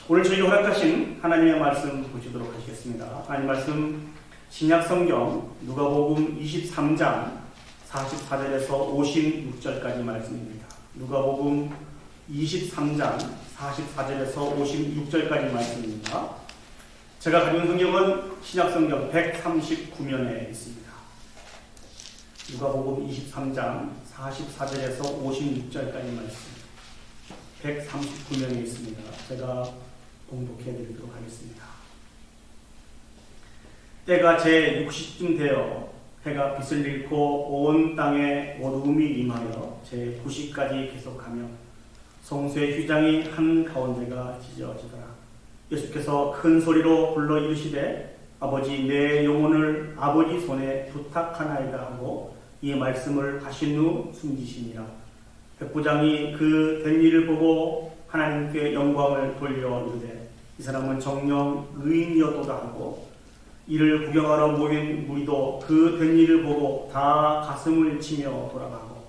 오늘 저희가 허락하신 하나님의 말씀 보시도록 하시겠습니다. 하나님 말씀 신약성경 누가복음 23장 44절에서 56절까지 말씀입니다. 누가복음 23장 44절에서 56절까지 말씀입니다. 제가 가진 성경은 신약성경 139면에 있습니다. 누가복음 23장 44절에서 56절까지 말씀 139면에 있습니다. 제가 봉독해 드리도록 하겠습니다. 때가 제 60쯤 되어 해가 빛을 잃고 온 땅에 어두움이 임하여 제 90까지 계속하며 성소의 휘장이 한가운데가 찢어지더라. 예수께서 큰 소리로 불러 이르시되 아버지 내 영혼을 아버지 손에 부탁하나이다 하고 이 말씀을 하신 후 숨지시니라. 백부장이 그 된 일을 보고 하나님께 영광을 돌려 이르되 이 사람은 정녕 의인이었도다 하고 이를 구경하러 모인 무리도 그 된 일을 보고 다 가슴을 치며 돌아가고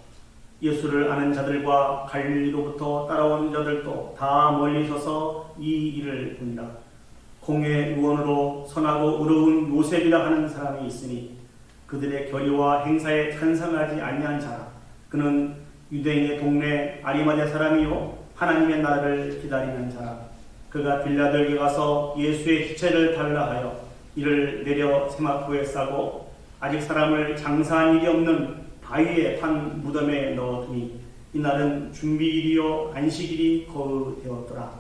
예수를 아는 자들과 갈릴리로부터 따라온 자들도 다 멀리 서서 이 일을 보니라. 공의 의원으로 선하고 의로운 요셉이라 하는 사람이 있으니 그들의 결의와 행사에 찬성하지 아니한 자라. 그는 유대인의 동네 아리마대 사람이요 하나님의 나라를 기다리는 자라. 그가 빌라들에게 가서 예수의 시체를 달라 하여 이를 내려 세마포에 싸고 아직 사람을 장사한 일이 없는 바위에 판 무덤에 넣어두니 이날은 준비일이요 안식일이 거의 되었더라.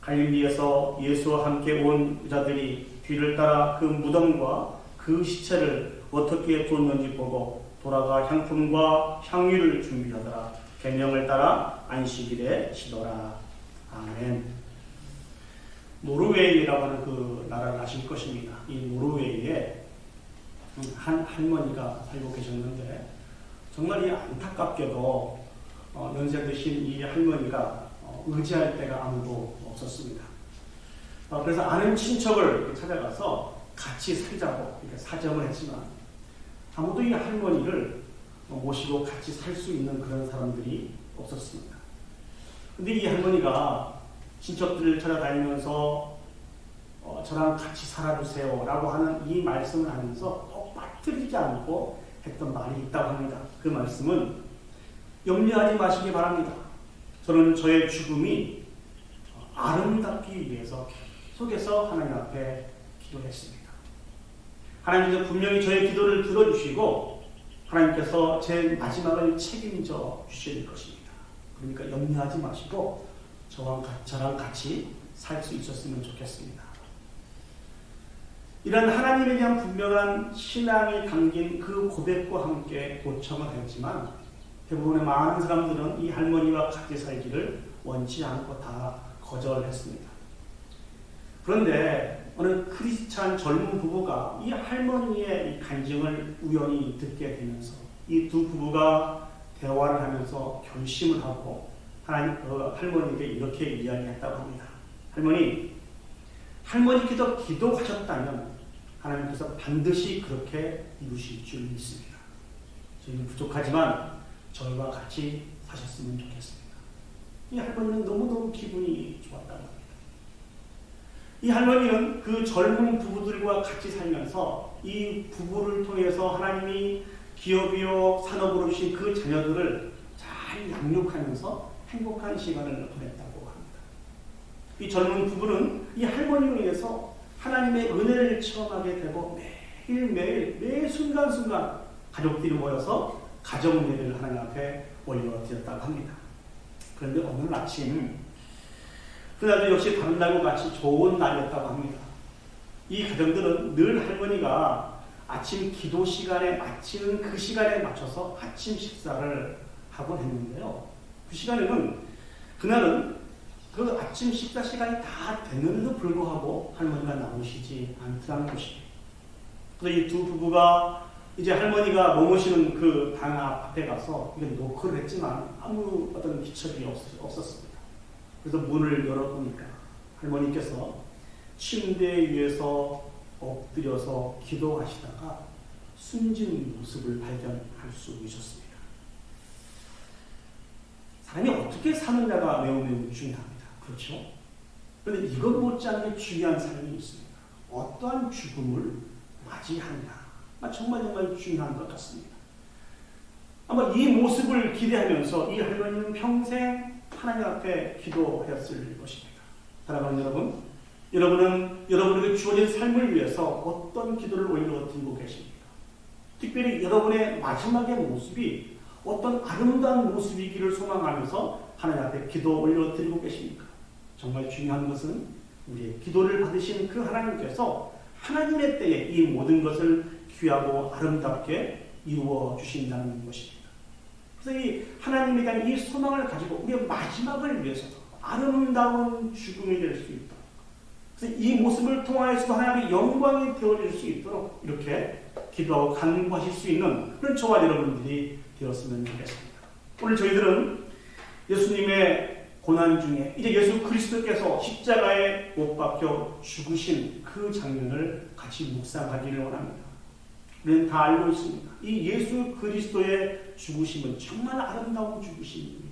갈릴리에서 예수와 함께 온 여자들이 뒤를 따라 그 무덤과 그 시체를 어떻게 뒀는지 보고 돌아가 향품과 향유를 준비하더라. 계명을 따라 안식일에 쉬더라. 아멘. 노르웨이라고 하는 그 나라를 아실 것입니다. 이 노르웨이에 한 할머니가 살고 계셨는데 정말 이 안타깝게도 연세 드신 이 할머니가 의지할 데가 아무도 없었습니다. 그래서 아는 친척을 찾아가서 같이 살자고 이렇게 사정을 했지만 아무도 이 할머니를 모시고 같이 살 수 있는 그런 사람들이 없었습니다. 근데 이 할머니가 친척들을 찾아다니면서 저랑 같이 살아주세요 라고 하는 이 말씀을 하면서 꼭 빠뜨리지 않고 했던 말이 있다고 합니다. 그 말씀은 염려하지 마시기 바랍니다. 저는 저의 죽음이 아름답기 위해서 계속해서 하나님 앞에 기도했습니다. 하나님께서 분명히 저의 기도를 들어주시고 하나님께서 제 마지막을 책임져 주실 것입니다. 그러니까 염려하지 마시고 저랑 같이 살 수 있었으면 좋겠습니다. 이런 하나님에 대한 분명한 신앙이 담긴 그 고백과 함께 도청을 했지만 대부분의 많은 사람들은 이 할머니와 같이 살기를 원치 않고 다 거절했습니다. 그런데 어느 크리스찬 젊은 부부가 이 할머니의 이 간증을 우연히 듣게 되면서 이 두 부부가 대화를 하면서 결심을 하고 할머니에게 이렇게 이야기했다고 합니다. 할머니께서 기도하셨다면 하나님께서 반드시 그렇게 이루실 줄 믿습니다. 저희는 부족하지만 저희와 같이 사셨으면 좋겠습니다. 이 할머니는 너무너무 기분이 좋았다고 합니다. 이 할머니는 그 젊은 부부들과 같이 살면서 이 부부를 통해서 하나님이 기업이요 산업으로 주신 그 자녀들을 잘 양육하면서 행복한 시간을 보냈다고 합니다. 이 젊은 부부는 이 할머니로 인해서 하나님의 은혜를 체험하게 되고 매일매일 매 순간순간 가족들이 모여서 가정 예배를 하나님 앞에 올려드렸다고 합니다. 그런데 어느 아침 그날도 역시 다른 날과 같이 좋은 날이었다고 합니다. 이 가정들은 늘 할머니가 아침 기도 시간에 마치는 그 시간에 맞춰서 아침 식사를 하곤 했는데요. 그 시간에는 그날은 그 아침 식사 시간이 다 됐는데도 불구하고 할머니가 나오시지 않더라는 것입니다. 그래서 이 두 부부가 이제 할머니가 머무시는 그 방 앞에 가서 이건 노크를 했지만 아무 어떤 기척이 없었습니다. 그래서 문을 열어보니까 할머니께서 침대 위에서 엎드려서 기도하시다가 숨진 모습을 발견할 수 있었습니다. 사람이 어떻게 사느냐가 매우 중요합니다. 그렇죠? 그런데 이것 못지않게 중요한 삶이 있습니다. 어떠한 죽음을 맞이하느냐. 정말 중요한 것 같습니다. 아마 이 모습을 기대하면서 이 할머니는 평생 하나님 앞에 기도하였을 것입니다. 사랑하는 여러분, 여러분은 여러분에게 주어진 삶을 위해서 어떤 기도를 올려드리고 계십니까? 특별히 여러분의 마지막의 모습이 어떤 아름다운 모습이기를 소망하면서 하나님 앞에 기도 올려드리고 계십니까? 정말 중요한 것은 우리의 기도를 받으신 그 하나님께서 하나님의 때에 이 모든 것을 귀하고 아름답게 이루어 주신다는 것입니다. 그래서 이 하나님에 대한 이 소망을 가지고 우리의 마지막을 위해서도 아름다운 죽음이 될 수 있도록, 그래서 이 모습을 통하여서 하나님의 영광이 되어질 수 있도록 이렇게 기도하고 간구하실 수 있는 그런 저와 여러분들이 되었으면 좋겠습니다. 오늘 저희들은 예수님의 고난 중에 이제 예수 그리스도께서 십자가에 못 박혀 죽으신 그 장면을 같이 묵상하기를 원합니다. 우리는 다 알고 있습니다. 이 예수 그리스도의 죽으심은 정말 아름다운 죽으심입니다.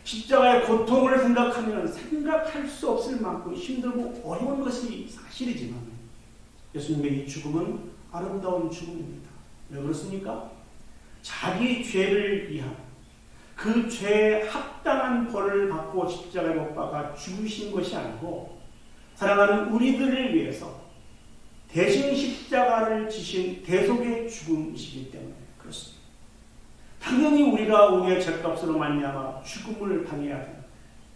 십자가의 고통을 생각하면 생각할 수 없을 만큼 힘들고 어려운 것이 사실이지만 예수님의 이 죽음은 아름다운 죽음입니다. 왜 그렇습니까? 자기 죄를 위한 그 죄에 합당한 벌을 받고 십자가에 못 박아 죽으신 것이 아니고 사랑하는 우리들을 위해서 대신 십자가를 지신 대속의 죽음이시기 때문에 그렇습니다. 당연히 우리가 우리의 죄값으로 말미암아 죽음을 당해야 합니다.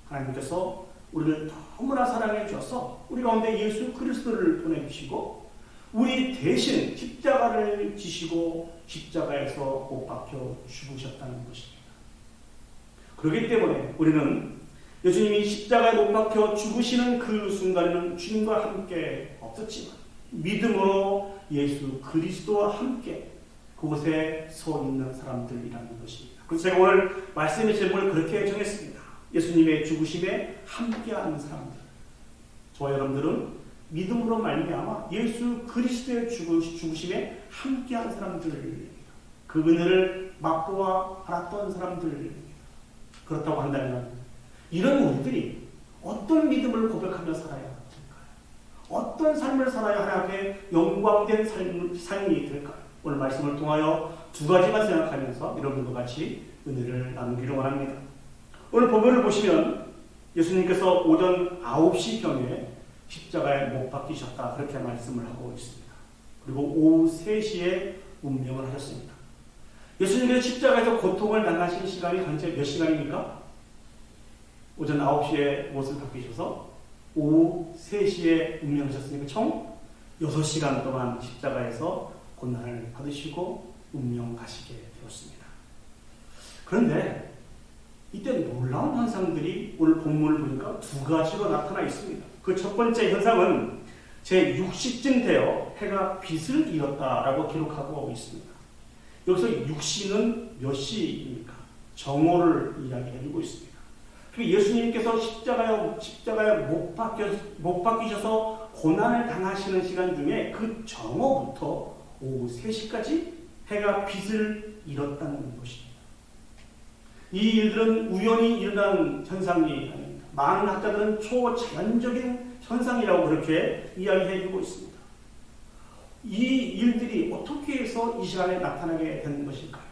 하나님께서 우리를 너무나 사랑해 주셔서 우리 가운데 예수 그리스도를 보내주시고 우리 대신 십자가를 지시고 십자가에서 못 박혀 죽으셨다는 것입니다. 그렇기 때문에 우리는 예수님이 십자가에 못 박혀 죽으시는 그 순간에는 주님과 함께 없었지만 믿음으로 예수 그리스도와 함께 그곳에 서 있는 사람들이라는 것입니다. 그래서 제가 오늘 말씀의 제목을 그렇게 정했습니다. 예수님의 죽으심에 함께하는 사람들. 저와 여러분들은 믿음으로 말미암아 예수 그리스도의 죽으심에 함께한 사람들입니다. 그 은혜를 맛보아 알았던 사람들입니다. 그렇다고 한다면 이런 우리들이 어떤 믿음을 고백하며 살아야 할까요? 어떤 삶을 살아야 하나님께 영광된 삶이 될까요? 오늘 말씀을 통하여 두 가지만 생각하면서 여러분과 같이 은혜를 나누기를 원합니다. 오늘 본문을 보시면 예수님께서 오전 9시경에 십자가에 못 박히셨다 그렇게 말씀을 하고 있습니다. 그리고 오후 3시에 운명을 하셨습니다. 예수님께서 십자가에서 고통을 당하신 시간이 현재 몇 시간입니까? 오전 9시에 못을 박히셔서 오후 3시에 운명하셨으니까 총 6시간 동안 십자가에서 고난을 받으시고 운명 가시게 되었습니다. 그런데 이때 놀라운 현상들이 오늘 본문을 보니까 두 가지로 나타나 있습니다. 그 첫 번째 현상은 제6시쯤 되어 해가 빛을 잃었다라고 기록하고 있습니다. 여기서 6시는 몇 시입니까? 정오를 이야기해주고 있습니다. 그리고 예수님께서 십자가에 못 박히셔서 고난을 당하시는 시간 중에 그 정오부터 오후 3시까지 해가 빛을 잃었다는 것입니다. 이 일들은 우연히 일어난 현상이 아닙니다. 많은 학자들은 초자연적인 현상이라고 그렇게 이야기해주고 있습니다. 이 일들이 어떻게 해서 이 시간에 나타나게 된 것일까요?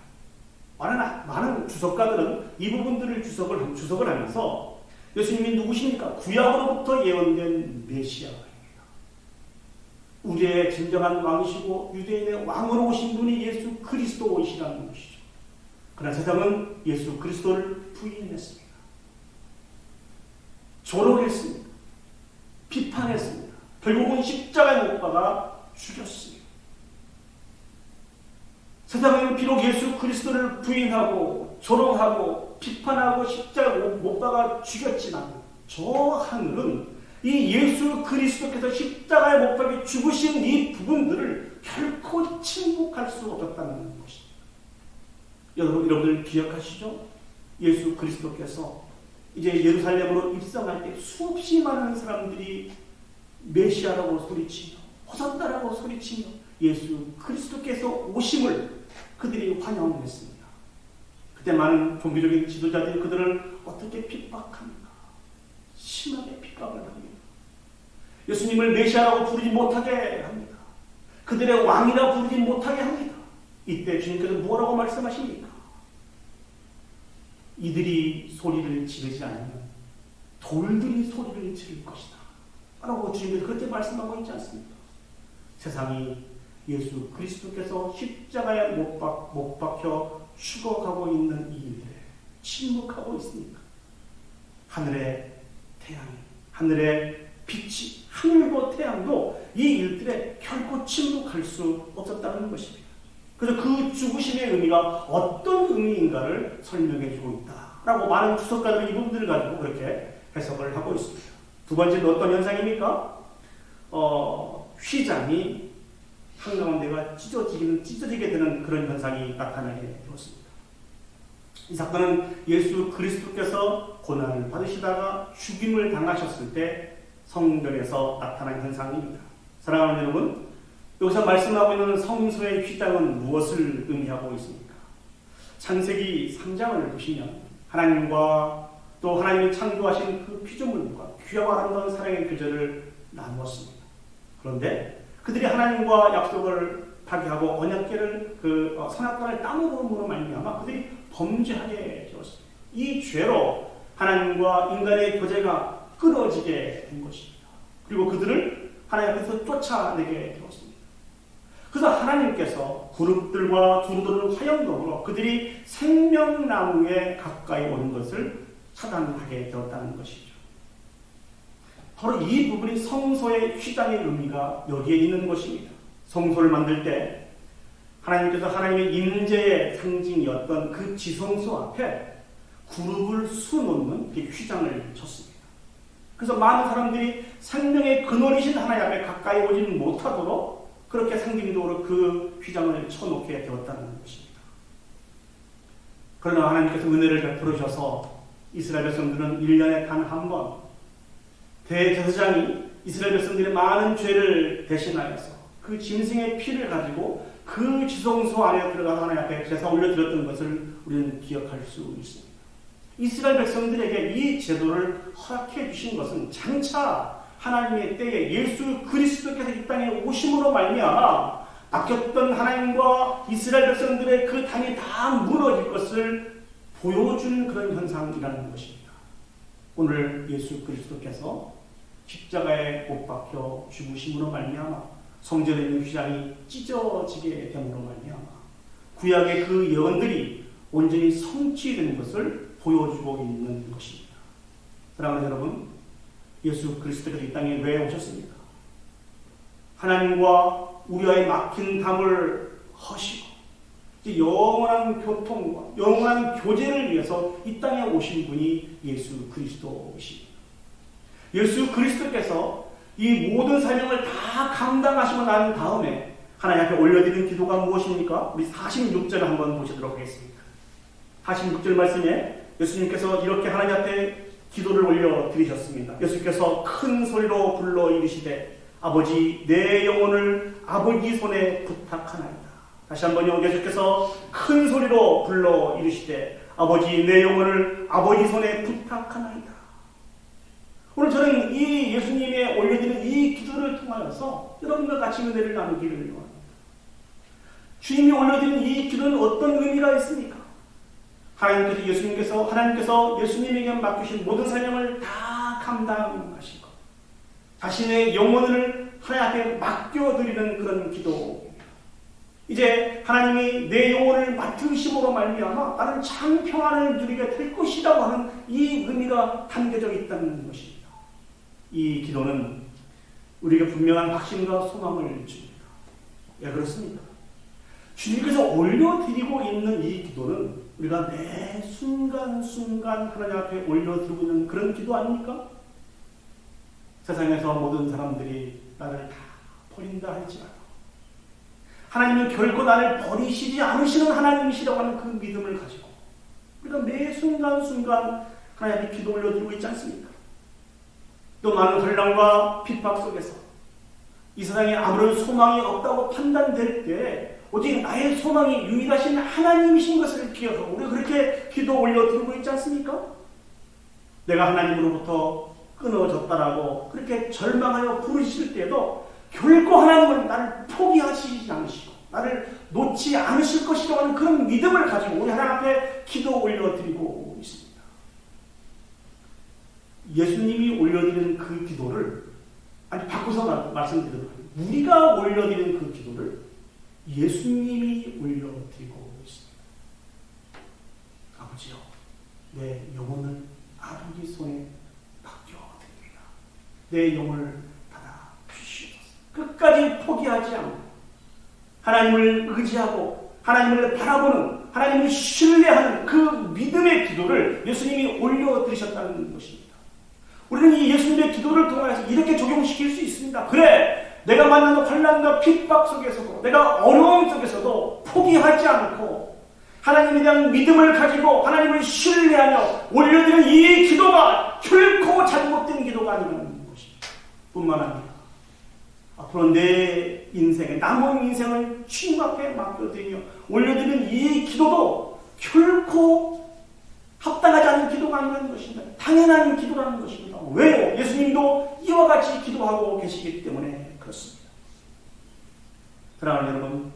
많은 주석가들은 이 부분들을 주석을 하면서 예수님이 누구십니까? 구약으로부터 예언된 메시아입니다. 우리의 진정한 왕이시고 유대인의 왕으로 오신 분이 예수 그리스도이시라는 것이죠. 그러나 세상은 예수 그리스도를 부인했습니다. 조롱했습니다. 비판했습니다. 결국은 십자가에 못 박아 죽였습니다. 세상은 비록 예수 그리스도를 부인하고 조롱하고 비판하고 십자가에 못 박아 죽였지만 저 하늘은 이 예수 그리스도께서 십자가에 못 박혀 죽으신 이 부분들을 결코 침묵할 수 없었다는 것입니다. 여러분들 기억하시죠? 예수 그리스도께서 이제 예루살렘으로 입성할 때 수없이 많은 사람들이 메시아라고 소리치며 호산나라고 소리치며 예수 그리스도께서 오심을 그들이 환영했습니다. 그때 많은 종교적인 지도자들이 그들을 어떻게 핍박합니까? 심하게 핍박을 합니다. 예수님을 메시아라고 부르지 못하게 합니다. 그들의 왕이라 부르지 못하게 합니다. 이때 주님께서 뭐라고 말씀하십니까? 이들이 소리를 지르지 않으면 돌들이 소리를 지를 것이다 라고 주님께서 그렇게 말씀하고 있지 않습니까? 세상이 예수 그리스도께서 십자가에 못 박혀 죽어가고 있는 이 일들에 침묵하고 있습니까? 하늘의 태양이, 하늘의 빛이, 하늘도 태양도 이 일들에 결코 침묵할 수 없었다는 것입니다. 그래서 그 죽으심의 의미가 어떤 의미인가를 설명해주고 있다라고 많은 주석가들이 이 부분들을 가지고 그렇게 해석을 하고 있습니다. 두 번째는 어떤 현상입니까? 휘장이 한가운데가 찢어지게 되는 그런 현상이 나타나게 되었습니다. 이 사건은 예수 그리스도께서 고난을 받으시다가 죽임을 당하셨을 때 성전에서 나타난 현상입니다. 사랑하는 여러분, 여기서 말씀하고 있는 성소의 휘장은 무엇을 의미하고 있습니까? 창세기 3장을 보시면 하나님과 또 하나님이 창조하신 그 피조물과 귀하고 아름다운 사랑의 교제를 나누었습니다. 그런데 그들이 하나님과 약속을 파기하고 언약궤를 선악과를 따먹음으로 말미암아 그들이 범죄하게 되었습니다. 이 죄로 하나님과 인간의 교제가 끊어지게 된 것입니다. 그리고 그들을 하나님 앞에서 쫓아내게 되었습니다. 그래서 하나님께서 그룹들과 두루두루 화영동으로 그들이 생명나무에 가까이 오는 것을 차단하게 되었다는 것이죠. 바로 이 부분이 성소의 휘장의 의미가 여기에 있는 것입니다. 성소를 만들 때 하나님께서 하나님의 임재의 상징이었던 그 지성소 앞에 그룹을 수놓는 휘장을 쳤습니다. 그래서 많은 사람들이 생명의 근원이신 하나님 앞에 가까이 오지는 못하도록 그렇게 상징적으로 그 휘장을 쳐놓게 되었다는 것입니다. 그러나 하나님께서 은혜를 베풀으셔서 이스라엘 백성들은 1년에 단 한 번 대제사장이 이스라엘 백성들의 많은 죄를 대신하여서 그 짐승의 피를 가지고 그 지성소 안에 들어가서 하나님 앞에 제사 올려드렸던 것을 우리는 기억할 수 있습니다. 이스라엘 백성들에게 이 제도를 허락해 주신 것은 장차 하나님의 때에 예수 그리스도께서 이 땅에 오심으로 말미암아 맡겼던 하나님과 이스라엘 백성들의 그 당이 다 무너질 것을 보여준 그런 현상이라는 것입니다. 오늘 예수 그리스도께서 십자가에 못 박혀 죽으심으로 말미암아 성전에 있는 휘장이 찢어지게 됨으로 말미암아 구약의 그 예언들이 온전히 성취되는 것을 보여주고 있는 것입니다. 사랑하는 여러분, 예수 그리스도께서 이 땅에 왜 오셨습니까? 하나님과 우리와의 막힌 담을 허시고 영원한 교통과 영원한 교제를 위해서 이 땅에 오신 분이 예수 그리스도이십니다. 예수 그리스도께서 이 모든 사명을 다 감당하시고 난 다음에 하나님 앞에 올려드리는 기도가 무엇입니까? 우리 46절을 한번 보시도록 하겠습니다. 46절 말씀에 예수님께서 이렇게 하나님 앞에 기도를 올려드리셨습니다. 예수께서 큰 소리로 불러 이르시되 아버지 내 영혼을 아버지 손에 부탁하나이다. 다시 한번 예수께서 큰 소리로 불러 이르시되 아버지 내 영혼을 아버지 손에 부탁하나이다. 오늘 저는 이 예수님의 올려드리는 이 기도를 통하여서 여러분과 같이 은혜를 나누기를 원합니다. 주님이 올려드린 이 기도는 어떤 의미가 있습니까? 하나님께서 예수님에게 맡기신 모든 사명을 다 감당하시고 자신의 영혼을 하나님 앞에 맡겨드리는 그런 기도입니다. 이제 하나님이 내 영혼을 맡으심으로 말미암아 나는 참 평안을 누리게 될 것이라고 하는 이 의미가 담겨져 있다는 것입니다. 이 기도는 우리에게 분명한 확신과 소망을 줍니다. 왜 그렇습니까? 주님께서 올려드리고 있는 이 기도는 우리가 매 순간순간 하나님 앞에 올려드리고 있는 그런 기도 아닙니까? 세상에서 모든 사람들이 나를 다 버린다 할지라도 하나님은 결코 나를 버리시지 않으시는 하나님이시라고 하는 그 믿음을 가지고 우리가 매 순간순간 하나님 앞에 기도 올려드리고 있지 않습니까? 또 많은 혼란과 핍박 속에서 이 세상에 아무런 소망이 없다고 판단될 때 오직 나의 소망이 유일하신 하나님이신 것을 기억하고 우리가 그렇게 기도 올려드리고 있지 않습니까? 내가 하나님으로부터 끊어졌다라고 그렇게 절망하여 부르실 때에도 결코 하나님은 나를 포기하시지 않으시고 나를 놓지 않으실 것이라고 하는 그런 믿음을 가지고 우리 하나님 앞에 기도 올려드리고 있습니다. 예수님이 올려드리는 그 기도를 바꿔서 말씀드리도록 하겠습니다. 우리가 올려드리는 그 기도를 예수님이 올려드리고 있습니다. 아버지요, 내 영혼을 아버지 손에 맡겨드립니다. 내 영혼을 받아 주시옵소서. 끝까지 포기하지 않고 하나님을 의지하고 하나님을 바라보는, 하나님을 신뢰하는 그 믿음의 기도를 예수님이 올려드리셨다는 것입니다. 우리는 이 예수님의 기도를 통해서 이렇게 적용시킬 수 있습니다. 그래, 내가 만나는 환난과 핍박 속에서도, 내가 어려움 속에서도 포기하지 않고 하나님에 대한 믿음을 가지고 하나님을 신뢰하며 올려드리는 이 기도가 결코 잘못된 기도가 아니라는 것입니다. 뿐만 아니라 앞으로 내 인생에, 남은 인생을 주님 앞에 맡겨드리며 올려드리는 이 기도도 결코 합당하지 않은 기도가 아니라는 것입니다. 당연한 기도라는 것입니다. 왜요? 예수님도 이와 같이 기도하고 계시기 때문에 그렇습니다. 사랑하는 여러분,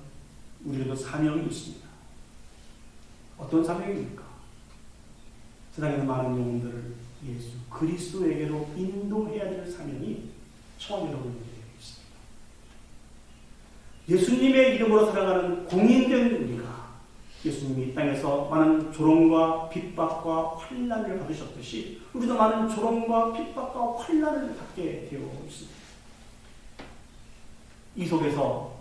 우리에도 사명이 있습니다. 어떤 사명입니까? 세상에 있는 많은 영혼들을 예수 그리스도에게로 인도해야 될 사명이 처음 여러분에게 있습니다. 예수님의 이름으로 살아가는 공인된 우리가 예수님이 이 땅에서 많은 조롱과 핍박과 환난을 받으셨듯이 우리도 많은 조롱과 핍박과 환난을 받게 되어 있습니다. 이 속에서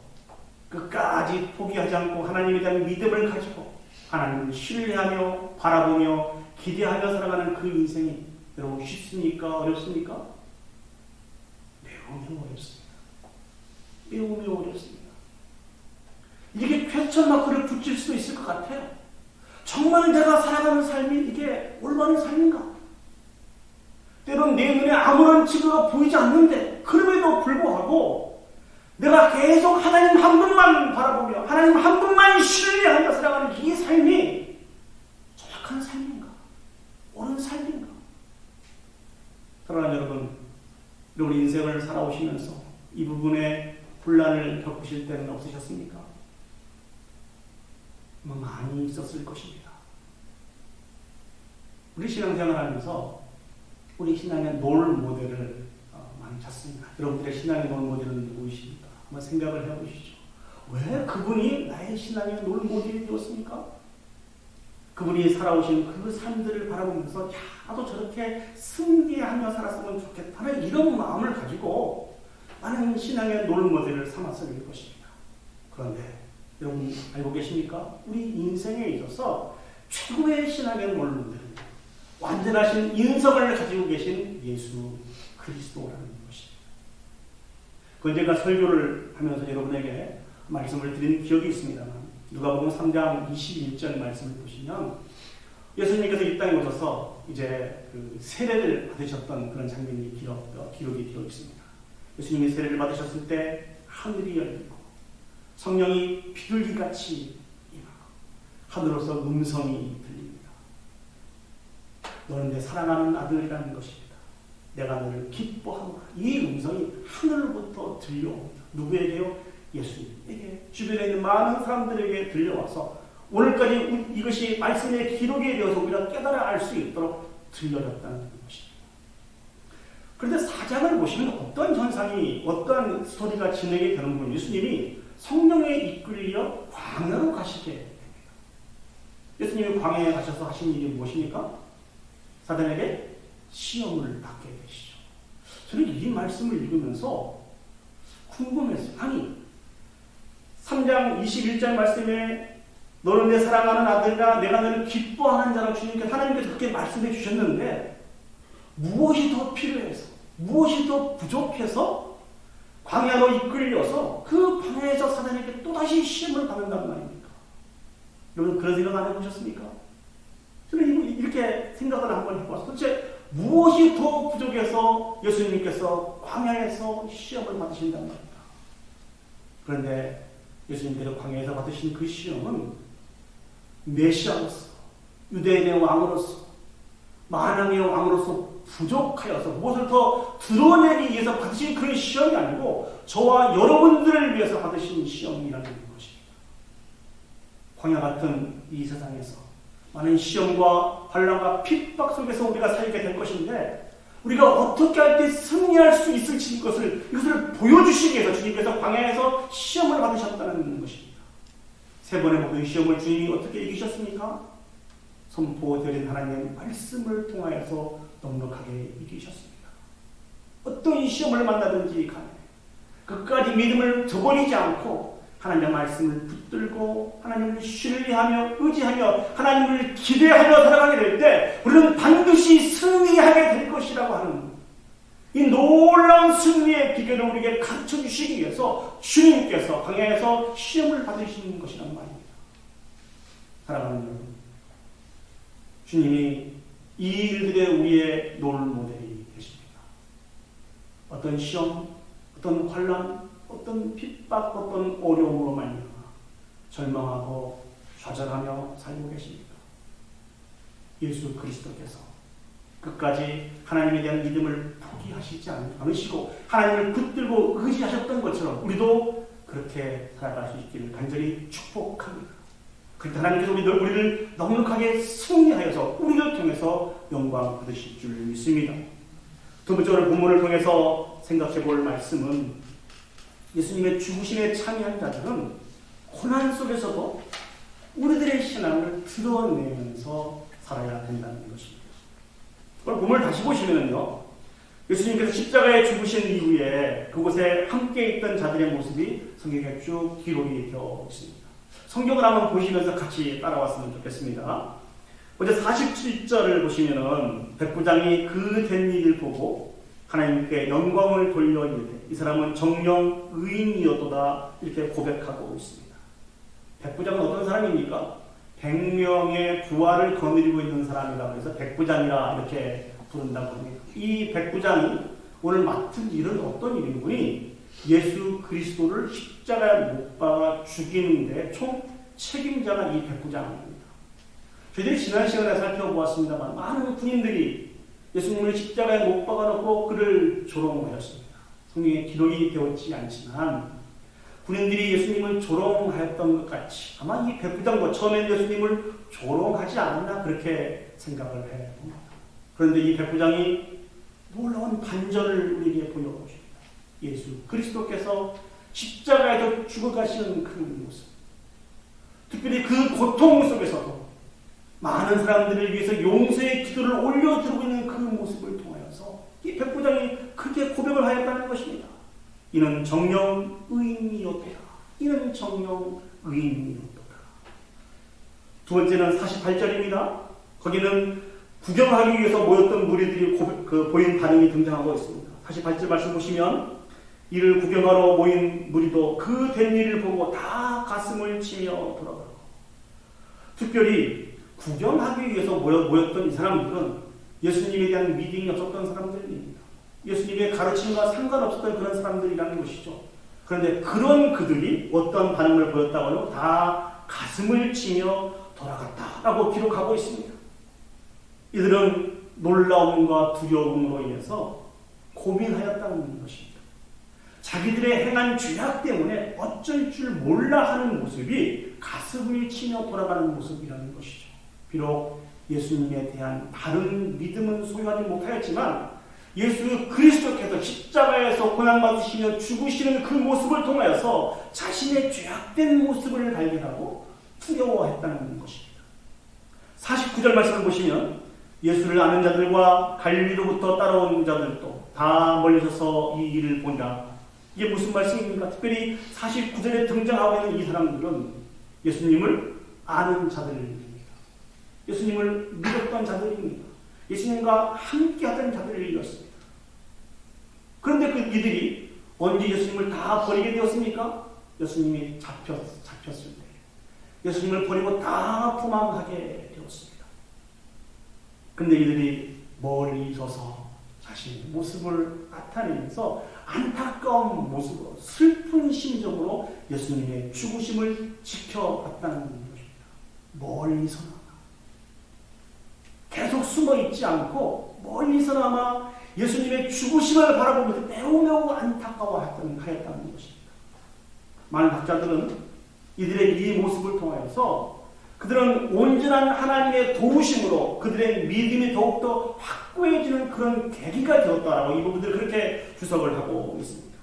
끝까지 포기하지 않고 하나님에 대한 믿음을 가지고 하나님을 신뢰하며 바라보며 기대하며 살아가는 그 인생이 여러분 쉽습니까? 어렵습니까? 매우 어렵습니다. 매우 어렵습니다. 이게 쾌천마크를 붙일 수도 있을 것 같아요. 정말 내가 살아가는 삶이 이게 올바른 삶인가? 때론 내 눈에 아무런 증거가 보이지 않는데 그럼에도 불구하고 내가 계속 하나님 한 분만 바라보며 하나님 한 분만 신뢰하며 살아가는 이 삶이 정확한 삶인가? 옳은 삶인가? 사랑하는 여러분, 우리 인생을 살아오시면서 이 부분에 혼란을 겪으실 때는 없으셨습니까? 많이 있었을 것입니다. 우리 신앙생활 하면서 우리 신앙의 롤 모델을 많이 찾습니다. 여러분들의 신앙의 롤 모델은 누구이십니까? 한번 생각을 해보시죠. 왜 그분이 나의 신앙의 롤 모델이 되었습니까? 그분이 살아오신 그 삶들을 바라보면서 나도 저렇게 승리하며 살았으면 좋겠다는 이런 마음을 가지고 많은 신앙의 롤 모델을 삼았을 것입니다. 그런데 여러분 알고 계십니까? 우리 인생에 있어서 최고의 신앙의 롤 모델은 완전하신 인성을 가지고 계신 예수 그리스도라는 것입니다. 그 제가 설교를 하면서 여러분에게 말씀을 드린 기억이 있습니다만 누가복음 3장 21절 말씀을 보시면 예수님께서 이 땅에 오셔서 이제 그 세례를 받으셨던 그런 장면이 기록이 되어 있습니다. 예수님이 세례를 받으셨을 때 하늘이 열리고 성령이 비둘기같이 임하고 하늘로서 음성이 들립니다. 너는 내 사랑하는 아들이라는 것입니다. 내가 너를 기뻐하노라. 이 음성이 하늘로부터 들려옵니다. 누구에게요? 예수님에게, 주변에 있는 많은 사람들에게 들려와서 오늘까지 이것이 말씀의 기록이 되어서 우리가 깨달아 알 수 있도록 들려졌다는 것입니다. 그런데 4장을 보시면 어떤 현상이, 어떤 스토리가 진행이 되는 분, 예수님이 성령에 이끌려 광야로 가시게 됩니다. 예수님이 광야에 가셔서 하신 일이 무엇입니까? 사단에게 시험을 받게 되시죠. 저는 이 말씀을 읽으면서 궁금했어요. 아니 3장 21절 말씀에 너는 내 사랑하는 아들이라 내가 너를 기뻐하는 자라고 주님께서 하나님께서 그렇게 말씀해 주셨는데 무엇이 더 필요해서 무엇이 더 부족해서 광야로 이끌려서 그 광야에서 사단에게 또다시 시험을 받는단 말입니까? 여러분 그런 생각 안 해보셨습니까? 저는 이렇게 생각을 한번 해봤어요. 도대체 무엇이 더 부족해서 예수님께서 광야에서 시험을 받으신단 말입니까? 그런데 예수님께서 광야에서 받으신 그 시험은 메시아로서, 유대인의 왕으로서, 만왕의 왕으로서 부족하여서 무엇을 더 드러내기 위해서 받으신 그런 시험이 아니고 저와 여러분들을 위해서 받으신 시험이라는 것입니다. 광야 같은 이 세상에서 많은 시험과 환난과 핍박 속에서 우리가 살게 될 것인데 우리가 어떻게 할 때 승리할 수 있을지 이것을 보여주시기 위해서 주님께서 광야에서 시험을 받으셨다는 것입니다. 세 번의 모든 시험을 주님이 어떻게 이기셨습니까? 선포되는 하나님의 말씀을 통하여서 넉넉하게 이기셨습니다. 어떤 시험을 만나든지 간에 끝까지 믿음을 저버리지 않고 하나님의 말씀을 붙들고 하나님을 신뢰하며 의지하며 하나님을 기대하며 살아가게 될 때 우리는 반드시 승리하게 될 것이라고 하는 이 놀라운 승리의 비결을 우리에게 가르쳐 주시기 위해서 주님께서 광야에서 시험을 받으시는 것이란 말입니다. 사랑하는 여러분, 주님이 이 일들의 우리의 롤 모델이 되십니다. 어떤 시험, 어떤 환난, 어떤 핍박, 어떤 어려움으로 말미암아 절망하고 좌절하며 살고 계십니다. 예수 그리스도께서 끝까지 하나님에 대한 믿음을 포기하시지 않으시고 하나님을 붙들고 의지하셨던 것처럼 우리도 그렇게 살아갈 수 있기를 간절히 축복합니다. 그렇게 하나님께서 우리를 넉넉하게 승리하여서 우리를 통해서 영광 받으실 줄 믿습니다. 두 번째로 본문을 통해서 생각해 볼 말씀은 예수님의 죽으심에 참여한 자들은 고난 속에서도 우리들의 신앙을 드러내면서 살아야 된다는 것입니다. 오늘 본문을 다시 보시면요, 예수님께서 십자가에 죽으신 이후에 그곳에 함께 있던 자들의 모습이 성경에 쭉 기록이 되어 있습니다. 성경을 한번 보시면서 같이 따라왔으면 좋겠습니다. 먼저 47절을 보시면은 백부장이 그 된 일을 보고 하나님께 영광을 돌려 이르되 이 사람은 정령 의인이었도다 이렇게 고백하고 있습니다. 백부장은 어떤 사람입니까? 100명의 부하를 거느리고 있는 사람이라고 해서 백부장이라 이렇게 부른다고 합니다. 이 백부장이 오늘 맡은 일은 어떤 일이니? 예수 그리스도를 십자가에 못 박아 죽이는데 총 책임자가 이 백부장입니다. 저희들이 지난 시간에 살펴보았습니다만 많은 군인들이 예수님을 십자가에 못 박아놓고 그를 조롱하였습니다. 성경에 기록이 되었지 않지만 군인들이 예수님을 조롱하였던 것 같이 아마 이 백부장도 처음엔 예수님을 조롱하지 않았나 그렇게 생각을 해봅니다. 그런데 이 백부장이 놀라운 반전을 우리에게 보여줍니다. 예수 그리스도께서 십자가에서 죽어가시는 그 모습, 특별히 그 고통 속에서도 많은 사람들을 위해서 용서의 기도를 올려드리고 있는 그 모습을 통하여서 이 백부장이 그렇게 고백을 하였다는 것입니다. 이는 정령 의인이었다. 이는 정령 의인이었다. 두 번째는 48절입니다. 거기는 구경하기 위해서 모였던 무리들이 보인 반응이 등장하고 있습니다. 48절 말씀 보시면 이를 구경하러 모인 무리도 그 된 일을 보고 다 가슴을 치며 돌아가고, 특별히 구경하기 위해서 모였던 이 사람들은 예수님에 대한 믿음이 없었던 사람들입니다. 예수님의 가르침과 상관없었던 그런 사람들이라는 것이죠. 그런데 그런 그들이 어떤 반응을 보였다고요? 다 가슴을 치며 돌아갔다라고 기록하고 있습니다. 이들은 놀라움과 두려움으로 인해서 고민하였다는 것입니다. 자기들의 행한 죄악 때문에 어쩔 줄 몰라 하는 모습이 가슴을 치며 돌아가는 모습이라는 것이죠. 비록 예수님에 대한 다른 믿음은 소유하지 못하였지만 예수 그리스도께서 십자가에서 고난받으시며 죽으시는 그 모습을 통하여서 자신의 죄악된 모습을 발견하고 두려워했다는 것입니다. 49절 말씀을 보시면 예수를 아는 자들과 갈릴리로부터 따라온 자들도 다 멀리서서 이 일을 보니라. 이게 무슨 말씀입니까? 특별히 49절에 등장하고 있는 이 사람들은 예수님을 아는 자들입니다. 예수님을 믿었던 자들입니다. 예수님과 함께하던 자들이었습니다. 그런데 그 이들이 언제 예수님을 다 버리게 되었습니까? 예수님이 잡혔을 때 예수님을 버리고 다 도망하게 되었습니다. 그런데 이들이 멀리 서서 자신의 모습을 나타내면서 안타까운 모습으로 슬픈 심정으로 예수님의 죽으심을 지켜봤다는 것입니다. 멀리서나가. 계속 숨어 있지 않고 멀리서나마 예수님의 죽으심을 바라보면서 매우 안타까워하였다는 것입니다. 많은 학자들은 이들의 이 모습을 통하여서 그들은 온전한 하나님의 도우심으로 그들의 믿음이 더욱더 확고해지는 그런 계기가 되었다라고 이 부분들 그렇게 주석을 하고 있습니다.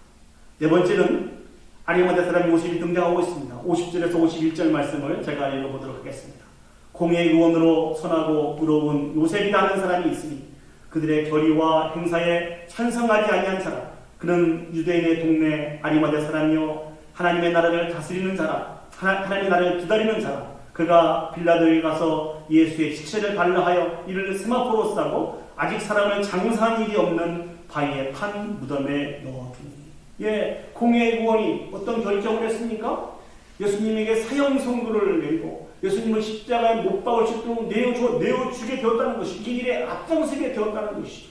네 번째는 아리마대 사람의 모습이 등장하고 있습니다. 50절에서 51절 말씀을 제가 읽어보도록 하겠습니다. 공의 의원으로 선하고 의로운 요셉이라는 사람이 있으니 그들의 결의와 행사에 찬성하지 아니한 사람, 그는 유대인의 동네 아리마대 사람이요 하나님의 나라를 다스리는 사람, 하나님의 나라를 기다리는 사람, 그가 빌라도에 가서 예수의 시체를 달라하여 이를 세마포로 싸고 아직 사람을 장사한 일이 없는 바위에 판 무덤에 넣어두니. 예, 공의 의원이 어떤 결정을 했습니까? 예수님에게 사형 선고를 내리고 예수님을 십자가에 못 박을 수 있도록 내어주게 되었다는 것이 이 일에 앞장서게 되었다는 것이죠.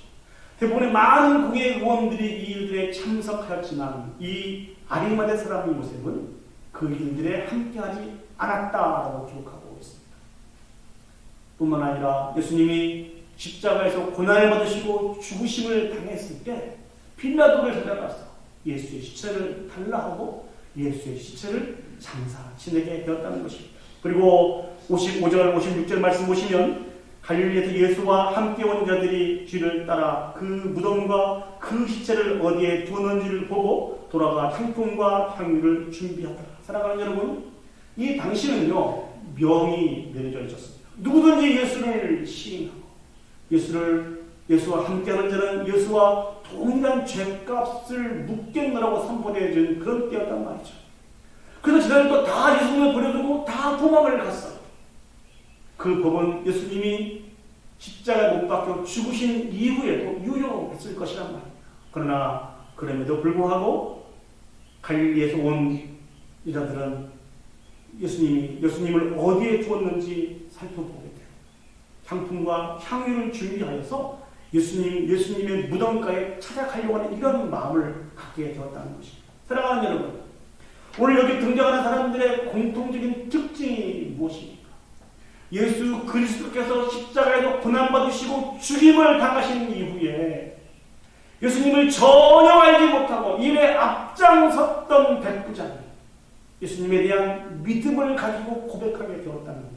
대부분의 많은 공의 의원들이 이 일들에 참석하였지만 이 아리마대 사람의 요셉은 그 일들에 함께하지 않았다라고 기록하고 있습니다. 뿐만 아니라 예수님이 십자가에서 고난을 받으시고 죽으심을 당했을 때 빌라도를 찾아가서 예수의 시체를 달라하고 예수의 시체를 장사 지내게 되었다는 것입니다. 그리고 55절 56절 말씀 보시면 갈릴리에서 예수와 함께 온 자들이 뒤를 따라 그 무덤과 그 시체를 어디에 두었는지를 보고 돌아가 향품과 향유를 준비하더라. 사랑하는 여러분, 이 당시는요 명이 내려져 있었습니다. 누구든지 예수를 시인하고 예수와 함께하는 자는 예수와 동일한 죄값을 묻겠노라고 선포되어진 그런 때였단 말이죠. 그래서 지난해 다 예수님을 버려두고 다 도망을 갔어요. 그 법은 예수님이 십자가에 못 박혀 죽으신 이후에도 유효했을 것이란 말입니다. 그러나 그럼에도 불구하고 갈릴리에서 온 여자들은 예수님을 어디에 두었는지 살펴보게 돼요. 향품과 향유를 준비하여서 예수님의 무덤가에 찾아가려고 하는 이런 마음을 갖게 되었다는 것입니다. 사랑하는 여러분, 오늘 여기 등장하는 사람들의 공통적인 특징이 무엇입니까? 예수 그리스도께서 십자가에서 고난받으시고 죽임을 당하신 이후에 예수님을 전혀 알지 못하고 일에 앞장섰던 백부장이 예수님에 대한 믿음을 가지고 고백하게 되었다는 것입니다.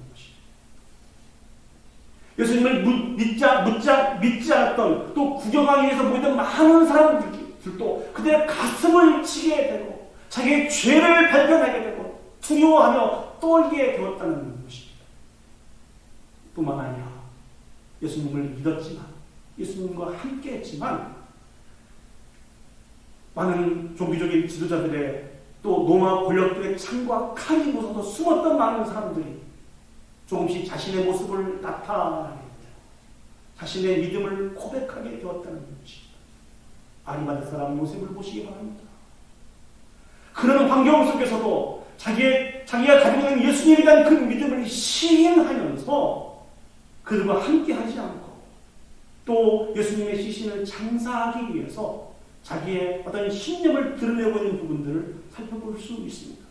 예수님을 믿지 않았던 또 구경하기 위해서 모이던 많은 사람들도 그들의 가슴을 치게 되고 자기의 죄를 발견하게 되고 두려워하며 떨게 되었다는 것입니다. 뿐만 아니라 예수님을 믿었지만 예수님과 함께했지만 많은 종교적인 지도자들의 또 로마 권력들의 창과 칼이 무서워서 숨었던 많은 사람들이 조금씩 자신의 모습을 나타내게 되고 자신의 믿음을 고백하게 되었다는 것입니다. 아리마대 사람 요셉을 보시기 바랍니다. 그런 환경 속에서도 자기가 가지고 있는 예수님에 대한 그 믿음을 시인하면서 그들과 함께 하지 않고 또 예수님의 시신을 장사하기 위해서 자기의 어떤 신념을 드러내고 있는 부분들을 살펴볼 수 있습니다.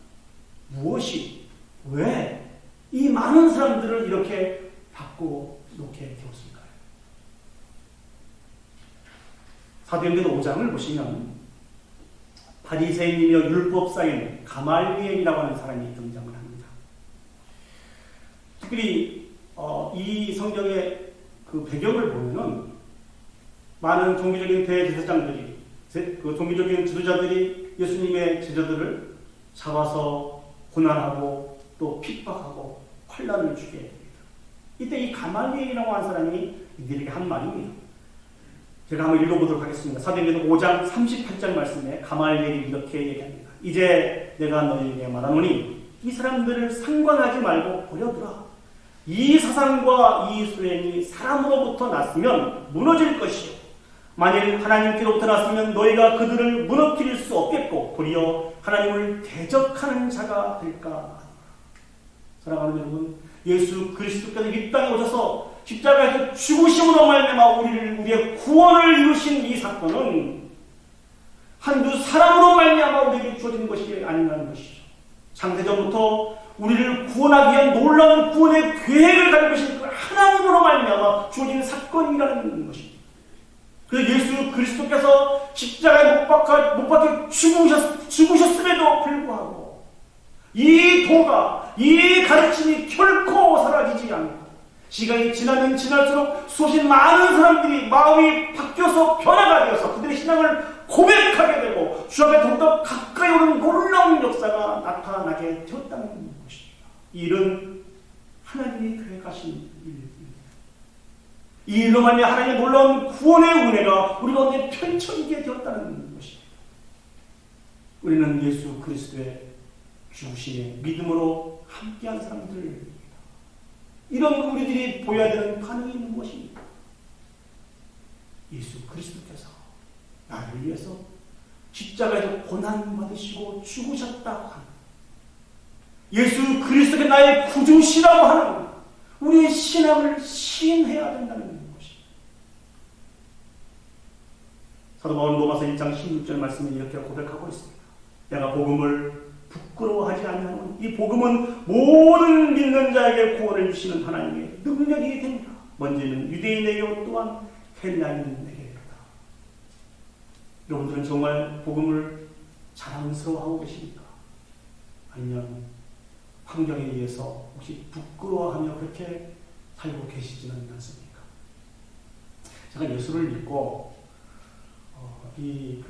무엇이, 왜 이 많은 사람들을 이렇게 바꿔 놓게 되었을까요? 사도행전 5장을 보시면 바리새인이며 율법사인 가말리엘이라고 하는 사람이 등장을 합니다. 특별히 이 성경의 그 배경을 보면은 많은 종교적인 대제사장들이 그 종교적인 지도자들이 예수님의 제자들을 잡아서 고난하고 또 핍박하고 환난을 주게 됩니다. 이때 이 가말리엘이라고 하는 사람이 이들에게 한 말입니다. 제가 한번 읽어보도록 하겠습니다. 사도행전 5장 38절 말씀에 가말리엘이 이렇게 얘기합니다. 이제 내가 너희에게 말하노니 이 사람들을 상관하지 말고 버려두라. 이 사상과 이 소행이 사람으로부터 났으면 무너질 것이요 만일 하나님께로부터 났으면 너희가 그들을 무너뜨릴 수 없겠고 도리어 하나님을 대적하는 자가 될까. 사랑하는 여러분, 예수 그리스도께서 이 땅에 오셔서 십자가에서 죽으심으로 말미암아 우리의 구원을 이루신 이 사건은 한두 사람으로 말미암아 우리에게 주어진 것이 아니라는 것이죠. 창세전부터 우리를 구원하기 위한 놀라운 구원의 계획을 가지고 계신 그 하나님으로 말미암아 주어진 사건이라는 것입니다. 그래서 예수 그리스도께서 십자가에 못 박혀 죽으셨음에도 불구하고 이 도가, 이 가르침이 결코 사라지지 않고 시간이 지나면 지날수록 수없이 많은 사람들이 마음이 바뀌어서 변화가 되어서 그들의 신앙을 고백하게 되고 주 앞에 더욱더 가까이 오는 놀라운 역사가 나타나게 되었다는 것입니다. 이 일은 하나님이 계획하신 일입니다. 이 일로 말미암아 하나님의 놀라운 구원의 은혜가 우리 가운데 펼쳐지게 되었다는 것입니다. 우리는 예수 그리스도의 죽으심에 믿음으로 함께한 사람들입니다. 이런 우리들이 보여야 되는 반응이 있는 것입니다. 예수 그리스도께서 나를 위해서 십자가에서 고난받으시고 죽으셨다고 하는, 예수 그리스도가 나의 구주시라고 하는 우리의 신앙을 시인해야 된다는 것입니다. 사도 바울은 로마서 1장 16절 말씀에 이렇게 고백하고 있습니다. 내가 복음을 부끄러워하지 않냐는 이 복음은 모든 믿는 자에게 구원을 주시는 하나님의 능력이 됩니다. 먼저는 유대인에게 또한 헬라인에게 여러분들은 정말 복음을 자랑스러워하고 계십니까? 아니면 환경에 의해서 혹시 부끄러워하며 그렇게 살고 계시지는 않습니까? 제가 예수를 믿고 이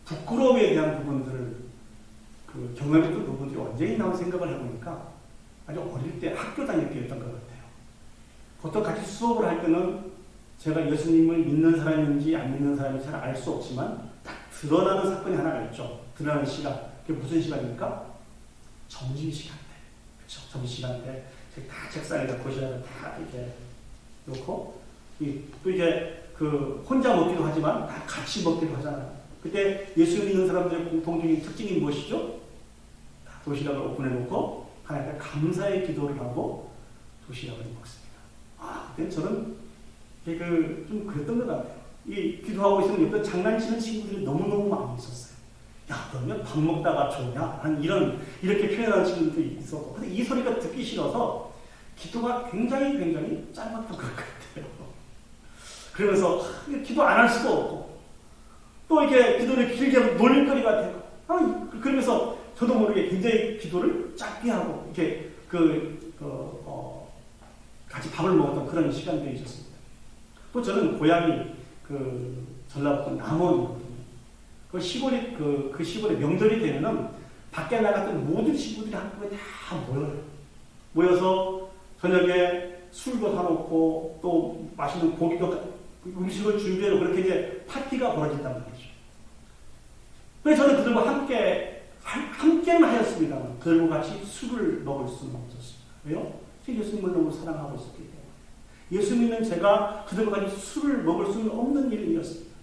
부끄러움에 대한 부분들을 경험했던 부분들이 언제 있나 생각을 해보니까 아주 어릴 때 학교 다닐 때였던 것 같아요. 보통 같이 수업을 할 때는 제가 예수님을 믿는 사람인지 안 믿는 사람인지 잘 알 수 없지만 딱 드러나는 사건이 하나가 있죠. 드러나는 시간. 그게 무슨 시간입니까? 점심시간 때. 그렇죠. 점심시간 때 다 책상에다 도시락을 다 이렇게 놓고 또 이제 혼자 먹기도 하지만 다 같이 먹기도 하잖아요. 그때 예수 믿는 사람들의 공통적인 특징이 무엇이죠? 도시락을 오픈해 놓고 하나님께 감사의 기도를 하고 도시락을 먹습니다. 그때 저는 좀 그랬던 것 같아요. 이 기도하고 있으면 옆에 장난치는 친구들이 너무너무 많이 있었어요. 야, 그러면 밥 먹다가 좋냐? 이렇게 표현하는 친구들이 있었고. 근데 이 소리가 듣기 싫어서 기도가 굉장히 짧았던 것 같아요. 그러면서 기도 안 할 수도 없고, 또 이렇게 기도를 길게 놀거리가 되고, 그러면서 저도 모르게 굉장히 기도를 짧게 하고, 이렇게 같이 밥을 먹었던 그런 시간들이 있었습니다. 또 저는 고향이 전라북도 남원이거든요. 그 시골에 명절이 되면은 밖에 나갔던 모든 친구들이 한꺼번에 다 모여요. 모여서 저녁에 술도 사놓고 또 맛있는 음식을 준비하고 그렇게 이제 파티가 벌어진단 말이죠. 그래서 저는 그들과 함께는 하였습니다만 그들과 같이 술을 먹을 수는 없었습니다. 왜요? 예수님을 너무 사랑하고 있었기 때문에. 예수 믿는 제가 그들과 같이 술을 먹을 수는 없는 일이었습니다.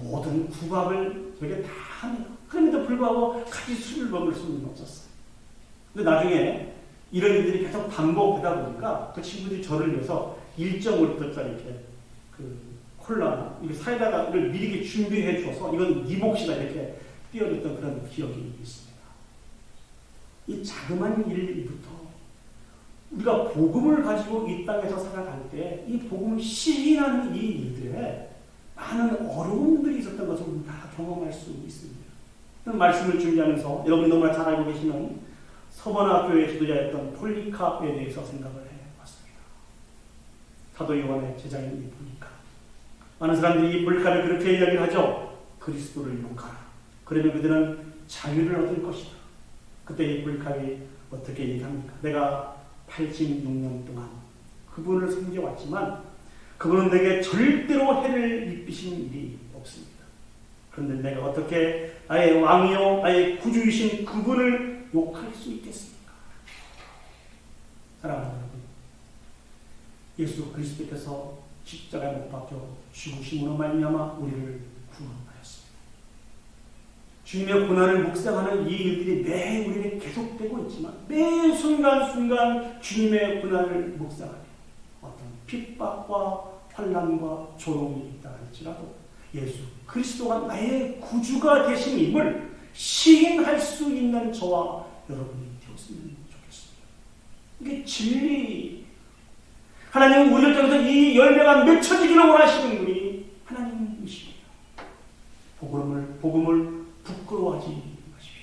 모든 국악을 저에게 다 합니다. 그럼에도 불구하고 같이 술을 먹을 수는 없었어요. 근데 나중에 이런 일들이 계속 반복되다 보니까 그 친구들이 저를 위해서 1.5리터짜리 이렇게 콜라, 사이다가 미리 준비해 줘서 이건 네 몫이다 이렇게 띄워줬던 그런 기억이 있습니다. 이 자그마한 일부터 우리가 복음을 가지고 이 땅에서 살아갈 때 이 복음을 시인하는 이 일들에 많은 어려움들이 있었던 것을 우리는 다 경험할 수 있습니다. 그런 말씀을 준비하면서 여러분이 너무나 잘 알고 계시는 서머나 교회의 지도자였던 폴리카에 대해서 생각을 해봤습니다. 사도 요한의 제자인 이 폴리카. 많은 사람들이 이 폴리카를 그렇게 이야기를 하죠. 그리스도를 욕하라. 그러면 그들은 자유를 얻을 것이다. 그때 이 폴리카가 어떻게 얘기합니까? 내가 86년 동안 그분을 섬겨왔지만 그분은 내게 절대로 해를 입히신 일이 없습니다. 그런데 내가 어떻게 나의 왕이요 나의 구주이신 그분을 욕할 수 있겠습니까? 사랑하는 여러분, 예수 그리스도께서 십자가에 못 박혀 죽으심으로 말미암아 우리를 구원하였습니다. 주님의 고난을 묵상하는 이 일들이 매 우리에게 계속되고 있지만 매 순간순간 주님의 고난을 묵상하며 어떤 핍박과 환난과 조롱이 있다 할지라도 예수 그리스도가 나의 구주가 되심임을 시인할 수 있는 저와 여러분이 되었으면 좋겠습니다. 이게 진리. 하나님은 우리를 통해서 이 열매가 맺혀지기를 원하시는 분이 하나님이십니다. 복음을 부끄러워하지 마십시오.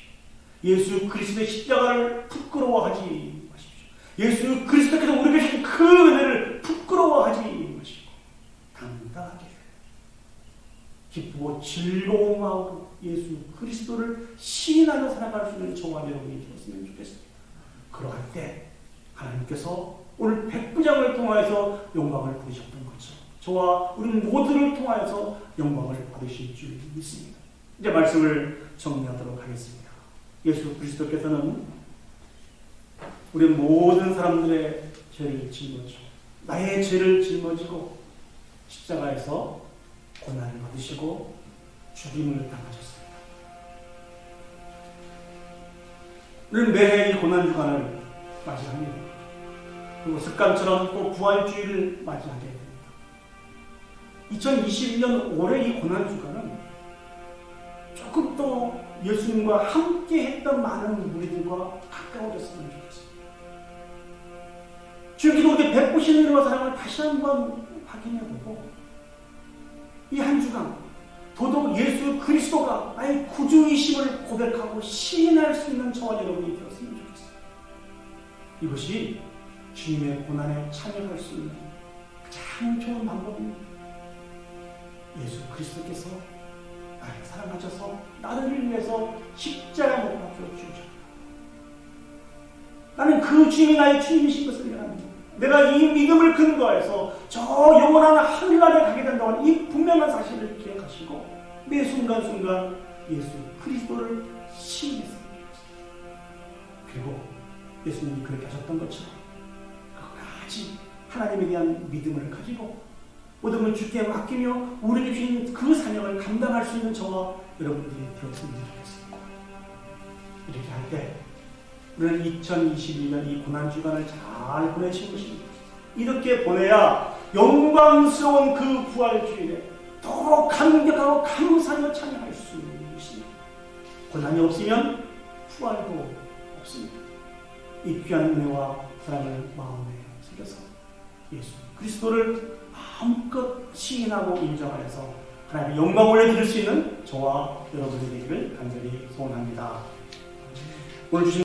예수 그리스도의 십자가를 부끄러워하지 마십시오. 예수 그리스도께서 우리에게 주신 그 은혜를 부끄러워하지 마시고 당당하게 기쁘고 즐거운 마음으로 예수 그리스도를 시인하며 살아갈 수 있는 저와 여러분이 되었으면 좋겠습니다. 그러할 때 하나님께서 오늘 백부장을 통하여서 영광을 받으셨던 것처럼 저와 우리 모두를 통하여서 영광을 받으실 줄 믿습니다. 이제 말씀을 정리하도록 하겠습니다. 예수 그리스도께서는 우리 모든 사람들의 죄를 짊어지고 나의 죄를 짊어지고 십자가에서 고난을 받으시고 죽임을 당하셨습니다. 우리는 매해 이 고난주간을 맞이합니다. 그리고 습관처럼 또 부활주의를 맞이하게 됩니다. 2021년 올해 이 고난주간은 조금 더 예수님과 함께 했던 많은 우리들과 가까워졌으면 좋겠습니다. 주님께서 우리에게 베푸신 은혜와 사랑을 다시 한번 확인해보고 이 한 주간 더더욱 예수 그리스도가 나의 구주이심을 고백하고 시인할 수 있는 저와 여러분이 되었으면 좋겠습니다. 이것이 주님의 고난에 참여할 수 있는 가장 좋은 방법입니다. 예수 그리스도께서 나를 사랑하셔서 나를 위해서 십자가에 못 박혀 죽으셨다. 나는 그 주님이 나의 주님이신 것을 믿습니다. 내가 이 믿음을 근거해서 저 영원한 하늘나라에 가게 된다고 하는 이 분명한 사실을 기억하시고 매 순간순간 예수 그리스도를 시인했습니다. 그리고 예수님이 그렇게 하셨던 것처럼 끝까지 하나님에 대한 믿음을 가지고 모든 걸 주께 맡기며 우리에게 주신 그 사명을 감당할 수 있는 저와 여러분들이 되었으면 좋겠습니다. 이렇게 할 때 우리는 2021년 이 고난주간을 잘 보내신 것입니다. 이렇게 보내야 영광스러운 그 부활주일에 더 감격하고 감사하며 참여할 수 있습니다. 고난이 없으면 부활도 없습니다. 이 귀한 은혜와 사랑을 마음에 새겨서 예수 그리스도를 마음껏 시인하고 인정하여서 하나님의 영광 올려드릴 수 있는 저와 여러분이 되기를 간절히 소원합니다. 오늘 주신